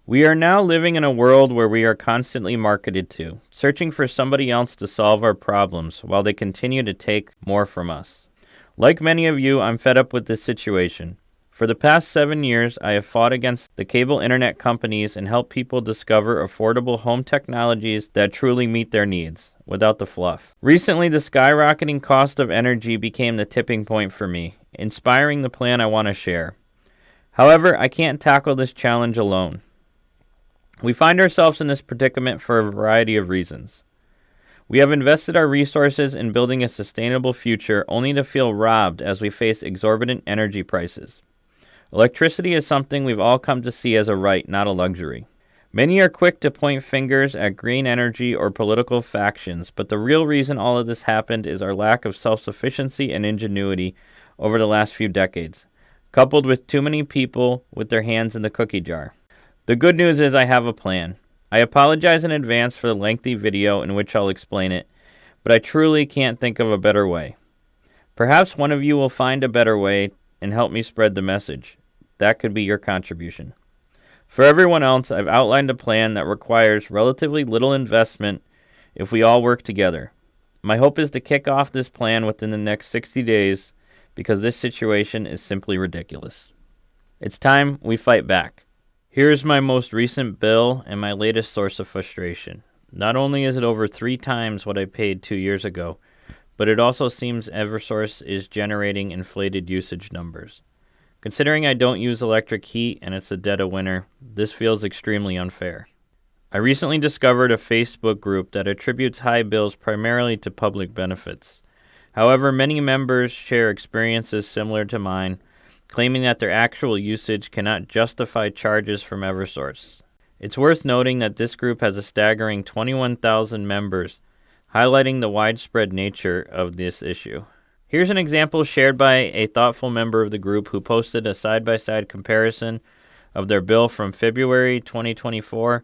We are now living in a world where we are constantly marketed to, searching for somebody else to solve our problems while they continue to take more from us. Like many of you, I'm fed up with this situation. For the past 7 years, I have fought against the cable internet companies and helped people discover affordable home technologies that truly meet their needs, without the fluff. Recently, the skyrocketing cost of energy became the tipping point for me, inspiring the plan I want to share. However, I can't tackle this challenge alone. We find ourselves in this predicament for a variety of reasons. We have invested our resources in building a sustainable future only to feel robbed as we face exorbitant energy prices. Electricity is something we've all come to see as a right, not a luxury. Many are quick to point fingers at green energy or political factions, but the real reason all of this happened is our lack of self-sufficiency and ingenuity over the last few decades, coupled with too many people with their hands in the cookie jar. The good news is I have a plan. I apologize in advance for the lengthy video in which I'll explain it, but I truly can't think of a better way. Perhaps one of you will find a better way and help me spread the message. That could be your contribution. For everyone else, I've outlined a plan that requires relatively little investment if we all work together. My hope is to kick off this plan within the next 60 days because this situation is simply ridiculous. It's time we fight back. Here's my most recent bill and my latest source of frustration. Not only is it over 3 times what I paid 2 years ago, but it also seems Eversource is generating inflated usage numbers. Considering I don't use electric heat and it's the dead of winter, this feels extremely unfair. I recently discovered a Facebook group that attributes high bills primarily to public benefits. However, many members share experiences similar to mine, claiming that their actual usage cannot justify charges from Eversource. It's worth noting that this group has a staggering 21,000 members, highlighting the widespread nature of this issue. Here's an example shared by a thoughtful member of the group who posted a side-by-side comparison of their bill from February 2024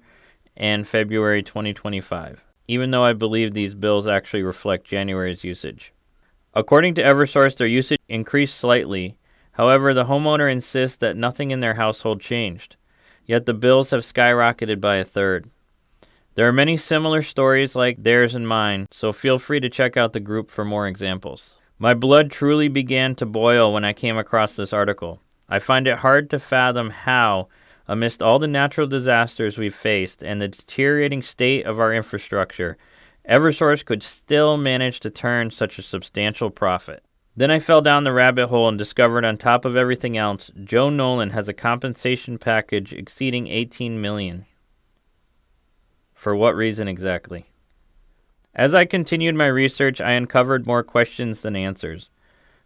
and February 2025, even though I believe these bills actually reflect January's usage. According to Eversource, their usage increased slightly. However, the homeowner insists that nothing in their household changed, yet the bills have skyrocketed by 1/3. There are many similar stories like theirs and mine, so feel free to check out the group for more examples. My blood truly began to boil when I came across this article. I find it hard to fathom how, amidst all the natural disasters we've faced and the deteriorating state of our infrastructure, Eversource could still manage to turn such a substantial profit. Then I fell down the rabbit hole and discovered on top of everything else, Joe Nolan has a compensation package exceeding $18 million. For what reason exactly? As I continued my research, I uncovered more questions than answers.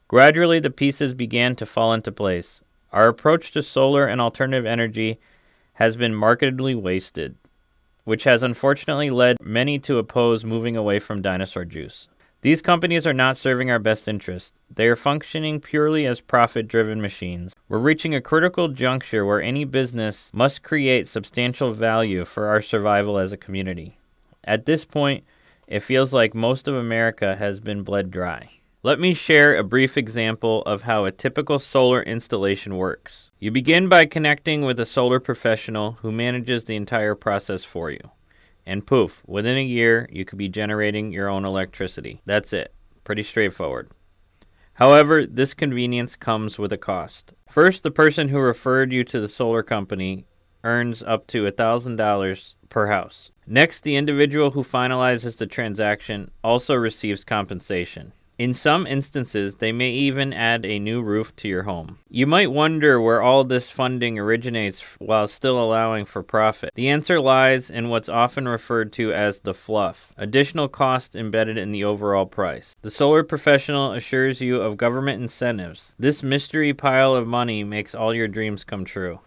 Gradually, the pieces began to fall into place. Our approach to solar and alternative energy has been markedly wasted, which has unfortunately led many to oppose moving away from dinosaur juice. These companies are not serving our best interest. They are functioning purely as profit-driven machines. We're reaching a critical juncture where any business must create substantial value for our survival as a community. At this point, it feels like most of America has been bled dry. Let me share a brief example of how a typical solar installation works. You begin by connecting with a solar professional who manages the entire process for you. And poof, within a year, you could be generating your own electricity. That's it. Pretty straightforward. However, this convenience comes with a cost. First, the person who referred you to the solar company earns up to $1,000 per house. Next, the individual who finalizes the transaction also receives compensation. In some instances, they may even add a new roof to your home. You might wonder where all this funding originates while still allowing for profit. The answer lies in what's often referred to as the fluff, additional costs embedded in the overall price. The solar professional assures you of government incentives. This mystery pile of money makes all your dreams come true.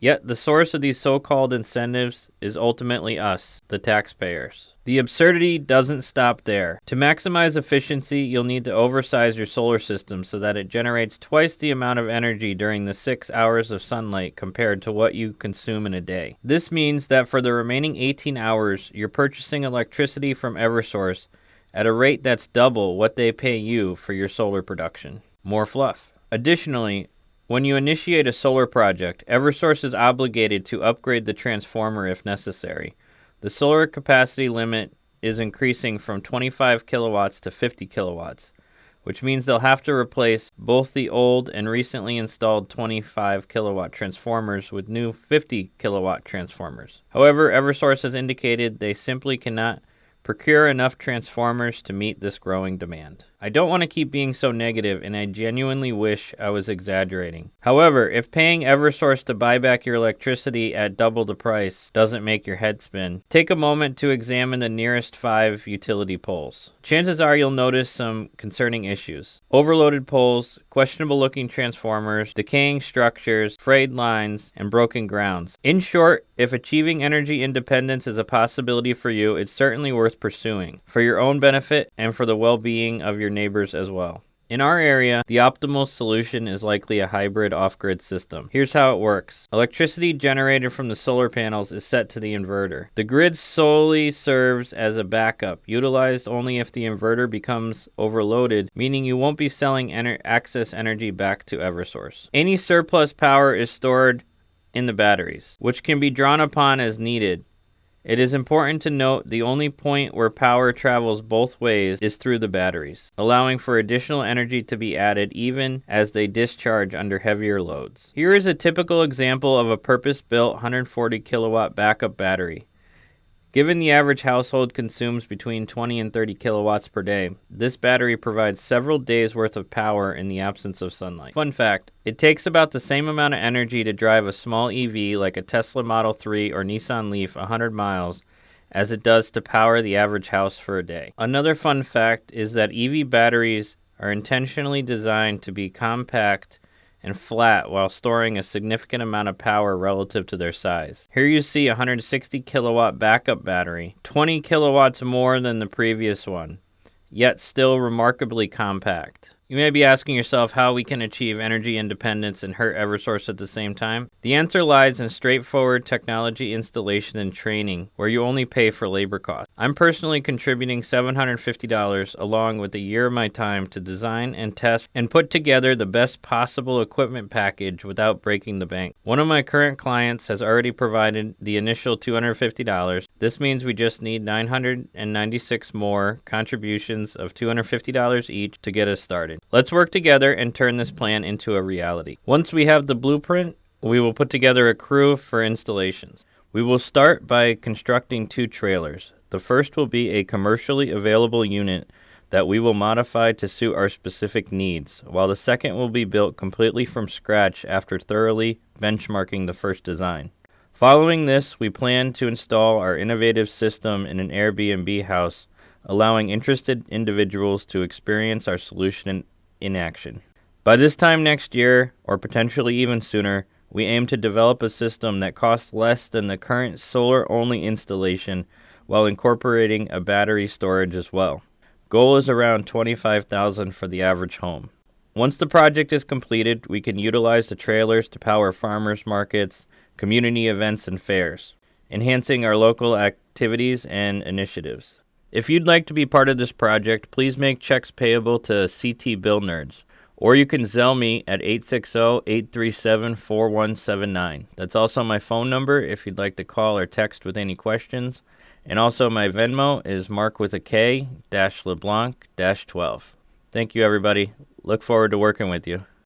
Yet the source of these so-called incentives is ultimately us, the taxpayers. The absurdity doesn't stop there. To maximize efficiency, you'll need to oversize your solar system so that it generates twice the amount of energy during the 6 hours of sunlight compared to what you consume in a day. This means that for the remaining 18 hours, you're purchasing electricity from Eversource at a rate that's double what they pay you for your solar production. More fluff. Additionally, When you initiate a solar project, Eversource is obligated to upgrade the transformer if necessary. The solar capacity limit is increasing from 25 kilowatts to 50 kilowatts, which means they'll have to replace both the old and recently installed 25 kilowatt transformers with new 50 kilowatt transformers. However, Eversource has indicated they simply cannot procure enough transformers to meet this growing demand. I don't want to keep being so negative, and I genuinely wish I was exaggerating. However, if paying Eversource to buy back your electricity at double the price doesn't make your head spin, take a moment to examine the nearest 5 utility poles. Chances are you'll notice some concerning issues. Overloaded poles, questionable-looking transformers, decaying structures, frayed lines, and broken grounds. In short, if achieving energy independence is a possibility for you, it's certainly worth pursuing, for your own benefit and for the well-being of your neighbors as well. In our area, the optimal solution is likely a hybrid off-grid system. Here's how it works. Electricity generated from the solar panels is set to the inverter. The grid solely serves as a backup, utilized only if the inverter becomes overloaded, meaning you won't be selling excess energy back to Eversource. Any surplus power is stored in the batteries, which can be drawn upon as needed. It is important to note the only point where power travels both ways is through the batteries, allowing for additional energy to be added even as they discharge under heavier loads. Here is a typical example of a purpose-built 140 kilowatt backup battery. Given the average household consumes between 20 and 30 kilowatts per day, this battery provides several days' worth of power in the absence of sunlight. Fun fact, it takes about the same amount of energy to drive a small EV like a Tesla Model 3 or Nissan Leaf 100 miles as it does to power the average house for a day. Another fun fact is that EV batteries are intentionally designed to be compact and flat while storing a significant amount of power relative to their size. Here you see a 160 kilowatt backup battery, 20 kilowatts more than the previous one, yet still remarkably compact. You may be asking yourself how we can achieve energy independence and hurt Eversource at the same time. The answer lies in straightforward technology installation and training, where you only pay for labor costs. I'm personally contributing $750 along with a year of my time to design and test and put together the best possible equipment package without breaking the bank. One of my current clients has already provided the initial $250. This means we just need 996 more contributions of $250 each to get us started. Let's work together and turn this plan into a reality. Once we have the blueprint, we will put together a crew for installations. We will start by constructing 2 trailers. The first will be a commercially available unit that we will modify to suit our specific needs, while the second will be built completely from scratch after thoroughly benchmarking the first design. Following this, we plan to install our innovative system in an Airbnb house, allowing interested individuals to experience our solution in action. By this time next year, or potentially even sooner, we aim to develop a system that costs less than the current solar-only installation while incorporating a battery storage as well. Goal is around $25,000 for the average home. Once the project is completed, we can utilize the trailers to power farmers markets, community events, and fairs, enhancing our local activities and initiatives. If you'd like to be part of this project, please make checks payable to CT Bill Nerds, or you can Zelle me at 860-837-4179. That's also my phone number if you'd like to call or text with any questions. And also my Venmo is Mark with a K, -LeBlanc, -12. Thank you, everybody. Look forward to working with you.